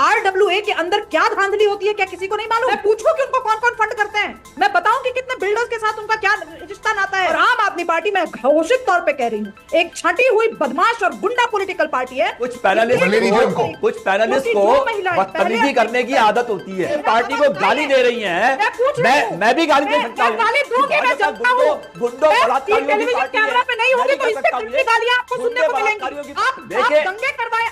RWA के अंदर क्या धांधली होती है क्या किसी को नहीं मालूम? मैं पूछूं कि उनको कौन कौन फंड करते हैं? मैं बताऊं कि कितने बिल्डर्स के साथ उनका क्या रिश्ता नाता है? और आम आदमी पार्टी मैं घोषित तौर पे कह रही हूँ एक छटी हुई बदमाश और गुंडा पॉलिटिकल पार्टी है। कुछ पैनलिस्ट को बदतमीजी करने की आदत होती है। पार्टी को गाली दे रही हैं, मैं भी गाली दे सकता हूँ। गाली दूंगी मैं जनता हूँ। गुंडों टेलीविजन कैमरा पे नहीं होगी तो इससे कितनी गालियां आपको सुनने को मिलेंगी? आप दंगे करवाए,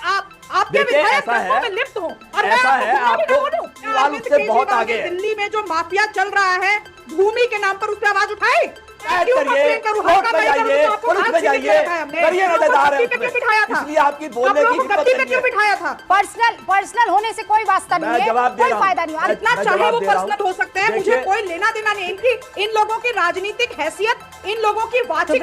आपके विधायक दंगों में लिप्त हो और ऐसा है आपको उससे बहुत आगे है। दिल्ली में जो माफिया चल रहा है भूमि के नाम पर, उस पर आवाज उठाए। पर्सनल होने से कोई वास्ता नहीं है, कोई फायदा नहीं है। इतना चाहे वो पर्सनल हो सकते हैं, मुझे कोई लेना देना नहीं। इन लोगों की राजनीतिक हैसियत, इन लोगों की वाचिक।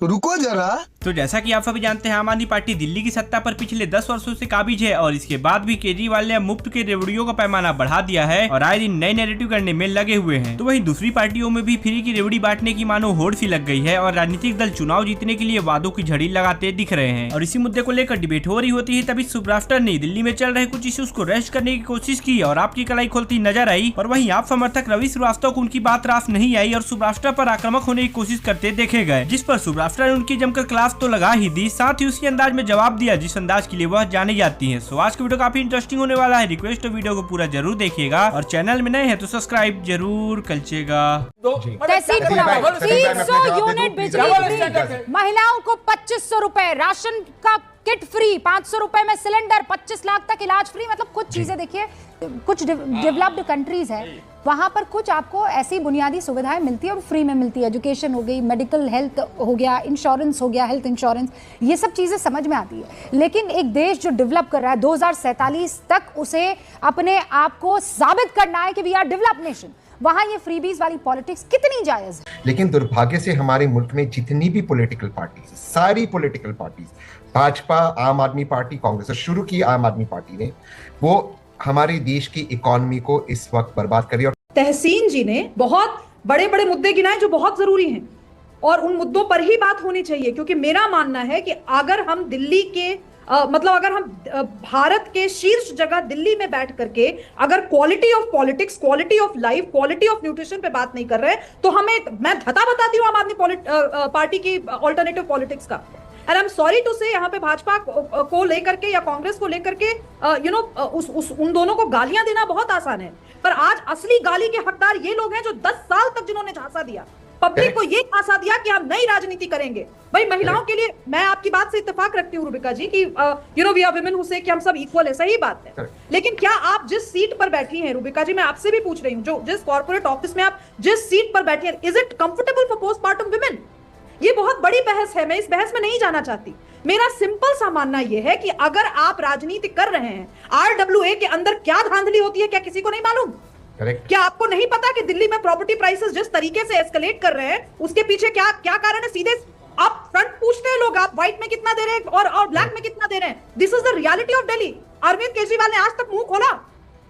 रुको जरा। तो जैसा कि आप सभी जानते हैं, आम आदमी पार्टी दिल्ली की सत्ता पर पिछले 10 वर्षों से काबिज है और इसके बाद भी केजरीवाल ने मुफ्त के रेवड़ियों का पैमाना बढ़ा दिया है और आए दिन नए नैरेटिव करने में लगे हुए हैं। तो वहीं दूसरी पार्टियों में भी फ्री की रेवड़ी बांटने की मानो होड़ सी लग गई है और राजनीतिक दल चुनाव जीतने के लिए वादों की झड़ी लगाते दिख रहे हैं। और इसी मुद्दे को लेकर डिबेट हो रही होती है, तभी सुब्राफ्टर ने दिल्ली में चल रहे कुछ इश्यूज को रेस्ट करने की कोशिश की और आपकी कलाई खोलती नजर आई। और वहीं आप समर्थक रवि श्रीवास्तव को उनकी बात रास नहीं आई और सुब्राफ्टर पर आक्रामक होने की कोशिश करते देखे गए, जिस पर सुब्राफ्टर ने उनकी जमकर क्लास तो लगा ही दी, साथ ही उसी अंदाज में जवाब दिया जिस अंदाज के लिए वह जाने जाती हैं। सो आज का वीडियो काफी इंटरेस्टिंग होने वाला है। रिक्वेस्ट है वीडियो को पूरा जरूर देखिएगा और चैनल में नए हैं तो सब्सक्राइब जरूर करिएगा। यूनिट बिजली, महिलाओं को 2500 रुपए, राशन का किट फ्री, 500 रुपए में सिलेंडर, 25 लाख तक इलाज फ्री। मतलब कुछ चीजें देखिए, कुछ डेवलप्ड कंट्रीज है वहां पर कुछ आपको ऐसी बुनियादी सुविधाएं मिलती है और फ्री में मिलती है। एजुकेशन हो गई, मेडिकल हेल्थ हो गया, इंश्योरेंस हो गया, हेल्थ इंश्योरेंस, ये सब चीजें समझ में आती है। लेकिन एक देश जो डेवलप कर रहा है 2047 तक उसे अपने आप को साबित करना है कि वी आर डेवलप्ड नेशन, वहां ये फ्रीबीज वाली पॉलिटिक्स कितनी जायज है। लेकिन दुर्भाग्य से हमारे मुल्क में जितनी भी पॉलिटिकल पार्टीज, सारी पॉलिटिकल पार्टीज, भाजपा, आम आदमी पार्टी, कांग्रेस, शुरू की आम आदमी पार्टी ने, वो हमारे देश की इकोनॉमी को इस वक्त बर्बाद करी। और तहसीन जी ने बहुत बड़े बड़े मुद्दे गिनाए जो बहुत जरूरी हैं और उन मुद्दों पर ही बात होनी चाहिए, क्योंकि मेरा मानना है कि अगर हम दिल्ली के अगर हम भारत के शीर्ष जगह दिल्ली में बैठ करके अगर quality of politics, quality of life, quality of nutrition पे बात नहीं कर रहे तो मैं धता बताती हूँ आम आदमी पार्टी की ऑल्टरनेटिव पॉलिटिक्स का। And I am sorry to say यहाँ पे भाजपा को लेकर के या कांग्रेस को लेकर के उन दोनों को गालियां देना बहुत आसान है, पर आज असली गाली के हकदार ये लोग हैं जो 10 साल तक जिन्होंने झांसा दिया, पब्लिक को ये झांसा दिया कि हम नई राजनीति करेंगे। भाई महिलाओं के लिए मैं आपकी बात से इत्तेफाक रखती हूँ रुबिका जी कि वी आर वुमेन हु से कि हम सब इक्वल है, सही बात है। लेकिन क्या आप जिस सीट पर बैठी हैं रुबिका जी, मैं आपसे भी पूछ रही हूँ, जो जिस कॉर्पोरेट ऑफिस में आप जिस सीट पर बैठी हैं, is it comfortable for postmortem women? ये बहुत बड़ी बहस है, मैं इस बहस में नहीं जाना चाहती। मेरा सिंपल सा मानना यह है कि अगर आप राजनीति कर रहे हैं, RWA के अंदर क्या धांधली होती है क्या किसी को नहीं मालूम? क्या आपको नहीं पता कि दिल्ली में प्रॉपर्टी प्राइसेस जिस तरीके से एस्केलेट कर रहे हैं उसके पीछे क्या क्या कारण है? सीधे आप फ्रंट पूछते हैं लोग, आप व्हाइट में कितना दे रहे हैं और ब्लैक में कितना दे रहे हैं। This is the reality of Delhi. Arvind Kejriwal ने आज तक मुंह खोला?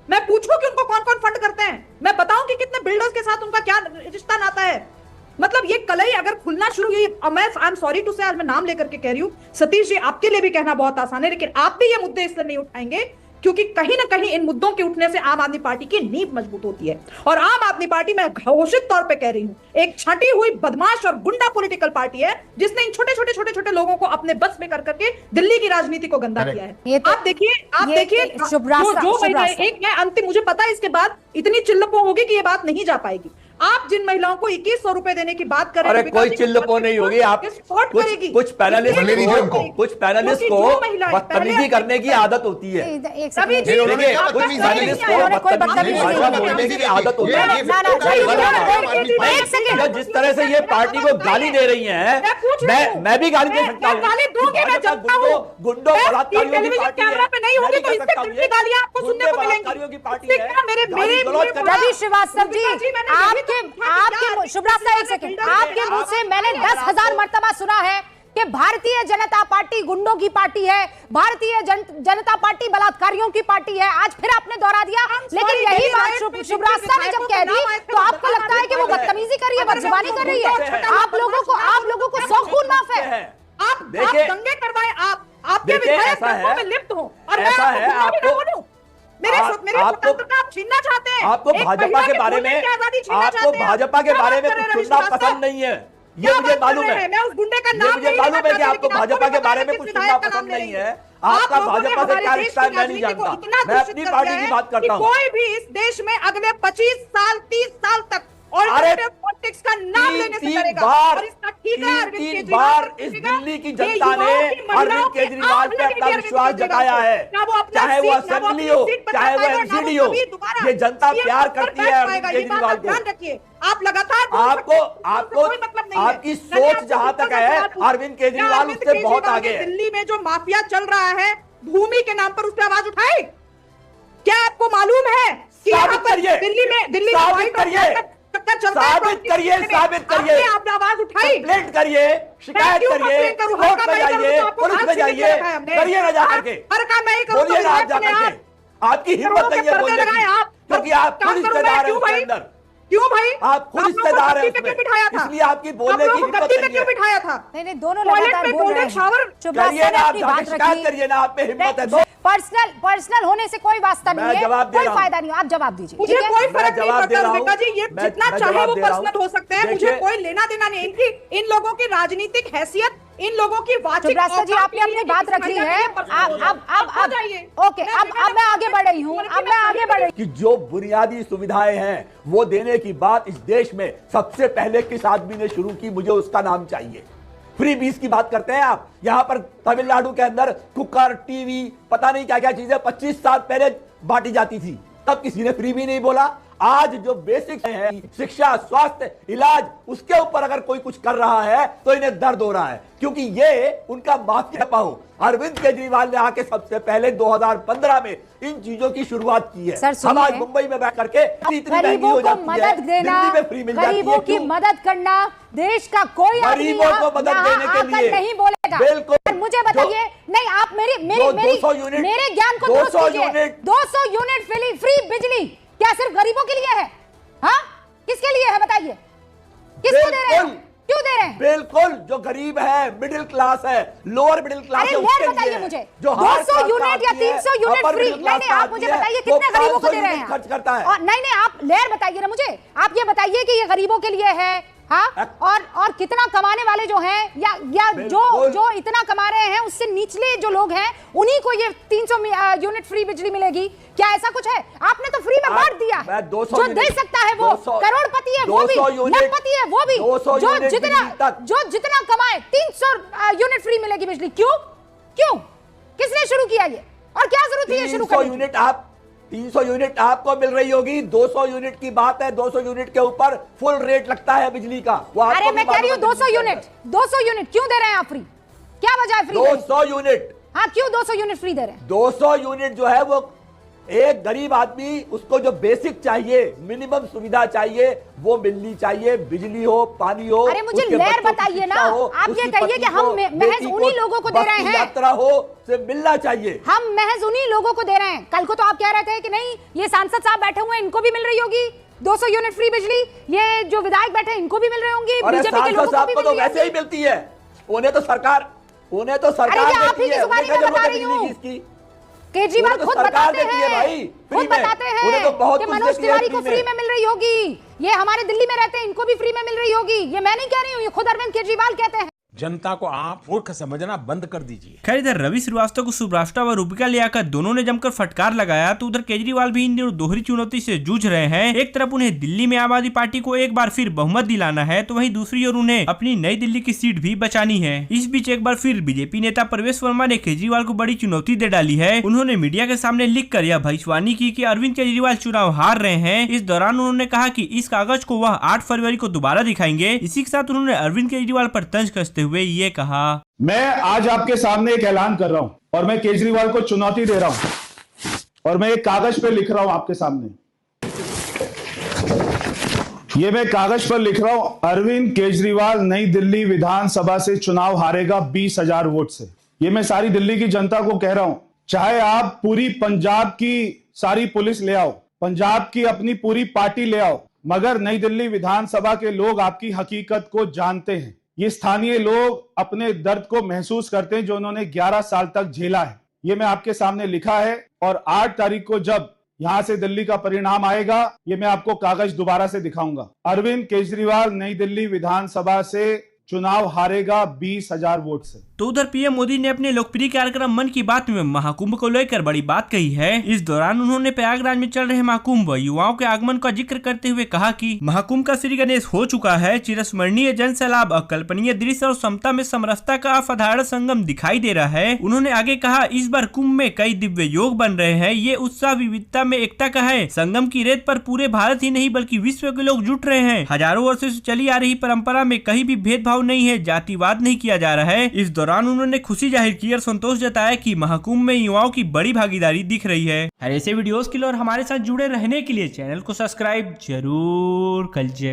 मैं पूछूं कि उनको कौन कौन फंड करते हैं? मैं बताऊं कि कितने बिल्डर्स के साथ उनका क्या रिश्ता नाता है? मतलब ये कलई अगर खुलना शुरू हुई, मैं आई एम सॉरी टू से आज मैं नाम लेकर के कह रही हूं, सतीश जी आपके लिए भी कहना बहुत आसान है, लेकिन आप भी ये मुद्दे इसलिए नहीं उठाएंगे क्योंकि कहीं ना कहीं इन मुद्दों के उठने से आम आदमी पार्टी की नींव मजबूत होती है। और आम आदमी पार्टी मैं घोषित तौर पे कह रही हूं एक छटी हुई बदमाश और गुंडा पॉलिटिकल पार्टी है जिसने इन छोटे छोटे लोगों को अपने बस में कर करके दिल्ली की राजनीति को गंदा किया है। आप देखिए एक मैं अंतिम, मुझे पता है इसके बाद इतनी चिल्लपों होगी कि ये बात नहीं जा पाएगी। आप जिन महिलाओं को 2100 रुपए देने की बात कर रहे हैं, अरे कोई चिल्लपो नहीं होगी। आप कुछ पैनलिस्ट को बदतमीजी करने की आदत होती है। कुछ पैनलिस्ट को बोलने की आदत होती है। जिस तरह से ये पार्टी को गाली दे रही हैं, मैं भी गाली दे सकता हूँ। गुंडों टेलीविजन कैमरा पे नहीं होगी तो इससे कितनी गालियां आपको सुनने को मिलेंगी? रवि श्रीवास्तव जी, आपके शुभ्रास्ता, एक सेकंड, आपके मुंह से मैंने 10,000 मर्तबा सुना है कि भारतीय जनता पार्टी गुंडों की पार्टी है, भारतीय जनता पार्टी बलात्कारियों की पार्टी है। आज फिर आपने दोहरा दिया, लेकिन यही बात शुभ्रास्ता ने जब कह दी तो आपको लगता है कि वो बदतमीजी कर रही है, बदजुबानी कर रही है। आप लोगों को 100 खून माफ है। आप दंगे करवाए, आपके विधायक दंगों में लिप्त हो और मैं आपको स्वतंत्रता आप छीनना चाहते हैं। आपको भाजपा के बारे में कुछ सुनना पसंद नहीं है, ये मुझे मालूम है। मैं उस गुंडे का नाम मुझे मालूम है कि आपको भाजपा के बारे में कुछ सुनना पसंद नहीं है। आपका भाजपा से क्या रिश्ता मैं नहीं जानता, मैं अपनी पार्टी की बात करता हूँ। कोई भी इस देश में अगले 25 साल 30 साल तक ऑल्टरनेटिव पॉलिटिक्स का नाम लेने से डरेगा। और इसका तीन बार इस दिल्ली की जनता ने अरविंद केजरीवाल पे अपना विश्वास जताया है, चाहे वो असेंबली हो चाहे वो एमसीडी हो, ये जनता प्यार करती है अरविंद केजरीवाल को। ध्यान रखिए, आप लगातार आपको आपकी सोच जहां तक है अरविंद केजरीवाल उससे बहुत आगे है। दिल्ली में जो माफिया चल रहा है भूमि के नाम पर, उस पर आवाज उठाए? क्या आपको मालूम है कि दिल्ली में साबित करिए, आपने आवाज उठाई, कंप्लेंट करिए, शिकायत करिए, कोर्ट में जाइए, पुलिस में जाइए, करिए ना जाकर के, बोलिए ना आप जाकर के। आपकी हिम्मत नहीं है बोलने की, क्योंकि आप खुद हिस्सेदार हैं उसके अंदर। क्यों भाई? आप खुद हिस्सेदार हैं उसमें, इसलिए आपकी बोलने की हिम्मत नहीं है। क्यों बिठाया था? नहीं, दोनों लगातार बोल रहे हैं। करिए ना, आप जाकर शिकायत करिए ना, आप में हिम्मत है तो। पर्सनल होने से कोई वास्ता नहीं है, कोई फायदा नहीं। आप जवाब दीजिए। मुझे कोई फर्क नहीं पड़ता रेखा जी, ये जितना चाहे वो पर्सनल हो सकता है, मुझे कोई लेना देना नहीं। इन लोगों की राजनीतिक हैसियत, इन लोगों की वाचिक जी आपने अपनी बात रख ली है। ओके, अब मैं आगे बढ़ रही हूँ। कि जो बुनियादी सुविधाएं हैं वो देने की बात इस देश में सबसे पहले किस आदमी ने शुरू की, मुझे उसका नाम चाहिए। फ्री बीस की बात करते हैं आप, यहां पर तमिलनाडु के अंदर कुकर, टीवी, पता नहीं क्या क्या चीजें 25 साल पहले बांटी जाती थी, तब किसी ने फ्री भी नहीं बोला। आज जो बेसिक है, शिक्षा, स्वास्थ्य, इलाज, उसके ऊपर अगर कोई कुछ कर रहा है तो इन्हें दर्द हो रहा है, क्योंकि ये उनका माफिया पाओ। अरविंद केजरीवाल ने आके सबसे पहले 2015 में इन चीजों की शुरुआत की है। हम आज मुंबई में बैठ करके गरीबों को मदद देना, गरीबों की मदद करना, देश का कोई गरीबों को मदद देने के लिए नहीं बोलेगा। बिल्कुल। मुझे बताइए, नहीं आप मेरे ज्ञान को 200 यूनिट फ्री बिजली क्या सिर्फ गरीबों के लिए है? हाँ, किसके लिए है बताइए? किसको दे रहे हैं? क्यों दे रहे हैं? बिल्कुल, जो गरीब है, मिडिल क्लास है, लोअर मिडिल क्लास है, उसके बताइए मुझे। जो 200 यूनिट या 300 यूनिट फ्री, नहीं आप मुझे बताइए कितने गरीबों को दे रहे हैं? खर्च करता है। और नहीं आप लेयर बताइए ना मुझे। आप ये बताइए कि ये गरीबों के लिए है, हाँ, और कितना कमाने वाले जो हैं या जो इतना कमा रहे हैं उससे निचले जो लोग हैं उन्हीं को ये 300 यूनिट फ्री बिजली मिलेगी? क्या ऐसा कुछ है? आपने तो फ्री में बांट दिया है। जो दे सकता है वो करोड़पति है, वो भी लखपति है, वो भी जो जितना कमाए 300 यूनिट फ्री मिलेगी बिजली। क्यों किसने शुरू किया ये, और क्या जरूरत है शुरू करने की? 300 यूनिट आपको मिल रही होगी, 200 यूनिट की बात है। 200 यूनिट के ऊपर फुल रेट लगता है बिजली का। अरे मैं कह रही हूँ 200 यूनिट क्यों दे रहे हैं आप फ्री? क्या वजह है फ्री? 200 यूनिट, हाँ, क्यों 200 यूनिट फ्री दे रहे हैं? 200 यूनिट जो है वो एक गरीब आदमी, उसको जो बेसिक चाहिए, मिनिमम सुविधा चाहिए, वो मिलनी चाहिए। बिजली हो, पानी हो। अरे मुझे लेयर बताइए ना। आप ये कहिए कि हम महज उन्हीं लोगों को दे रहे हैं, यात्रा हो से मिलना चाहिए। हम महज उन्हीं लोगों को दे रहे हैं। कल को तो आप कह रहे थे कि नहीं, ये सांसद साहब बैठे हुए हैं, इनको भी मिल रही होगी 200 यूनिट फ्री बिजली, ये जो विधायक बैठे हैं इनको भी मिल रही होंगी, बीजेपी के लोगों को भी तो वैसे ही मिलती है। उन्हें तो सरकार देती है। केजरीवाल खुद बताते हैं कि मनोज तिवारी को फ्री में मिल रही होगी, ये हमारे दिल्ली में रहते हैं, इनको भी फ्री में मिल रही होगी। ये मैं नहीं कह रही हूँ, ये खुद अरविंद केजरीवाल कहते हैं। जनता को आप मूर्ख समझना बंद कर दीजिए। खैर, इधर रवि श्रीवास्तव को सुब्राष्टा व रूपिका लियाकत दोनों ने जमकर फटकार लगाया, तो उधर केजरीवाल भी इन दिनों दोहरी चुनौती से जूझ रहे हैं। एक तरफ उन्हें दिल्ली में आम आदमी पार्टी को एक बार फिर बहुमत दिलाना है, तो वहीं दूसरी ओर उन्हें अपनी नई दिल्ली की सीट भी बचानी है। इस बीच एक बार फिर बीजेपी नेता परवेश वर्मा ने केजरीवाल को बड़ी चुनौती दे डाली है। उन्होंने मीडिया के सामने लिख कर यह भविष्यवाणी की कि अरविंद केजरीवाल चुनाव हार रहे हैं। इस दौरान उन्होंने कहा कि इस कागज को वह 8 फरवरी को दोबारा दिखाएंगे। इसी के साथ उन्होंने अरविंद केजरीवाल पर तंज कसते हुए ये कहा, मैं आज आपके सामने एक ऐलान कर रहा हूं और मैं केजरीवाल को चुनौती दे रहा हूं और मैं एक कागज पर लिख रहा हूं आपके सामने। ये मैं कागज पर लिख रहा हूं, अरविंद केजरीवाल नई दिल्ली विधानसभा से चुनाव हारेगा 20,000 वोट से। ये मैं सारी दिल्ली की जनता को कह रहा हूं, चाहे आप पूरी पंजाब की सारी पुलिस ले आओ, पंजाब की अपनी पूरी पार्टी ले आओ, मगर नई दिल्ली विधानसभा के लोग आपकी हकीकत को जानते हैं। ये स्थानीय लोग अपने दर्द को महसूस करते हैं जो उन्होंने 11 साल तक झेला है। ये मैं आपके सामने लिखा है और 8 तारीख को जब यहाँ से दिल्ली का परिणाम आएगा, ये मैं आपको कागज दोबारा से दिखाऊंगा। अरविंद केजरीवाल नई दिल्ली विधानसभा से चुनाव हारेगा 20,000 वोट से। तो उधर पीएम मोदी ने अपने लोकप्रिय कार्यक्रम मन की बात में महाकुंभ को लेकर बड़ी बात कही है। इस दौरान उन्होंने प्रयागराज में चल रहे महाकुंभ युवाओं के आगमन का जिक्र करते हुए कहा कि महाकुंभ का श्री गणेश हो चुका है। चिरस्मरणीय जन सैलाब, अकल्पनीय दृश्य और समता में समरसता का असाधारण संगम दिखाई दे रहा है। उन्होंने आगे कहा, इस बार कुंभ में कई दिव्य योग बन रहे हैं। ये उत्साह विविधता में एकता का है। संगम की रेत पर पूरे भारत ही नहीं बल्कि विश्व के लोग जुट रहे हैं। हजारों वर्षों से चली आ रही परंपरा में कहीं भी भेदभाव नहीं है, जातिवाद नहीं किया जा रहा है। इस दौरान उन्होंने खुशी जाहिर की और संतोष जताया कि महाकुंभ में युवाओं की बड़ी भागीदारी दिख रही है। ऐसे वीडियोस के लिए और हमारे साथ जुड़े रहने के लिए चैनल को सब्सक्राइब जरूर कीजिए।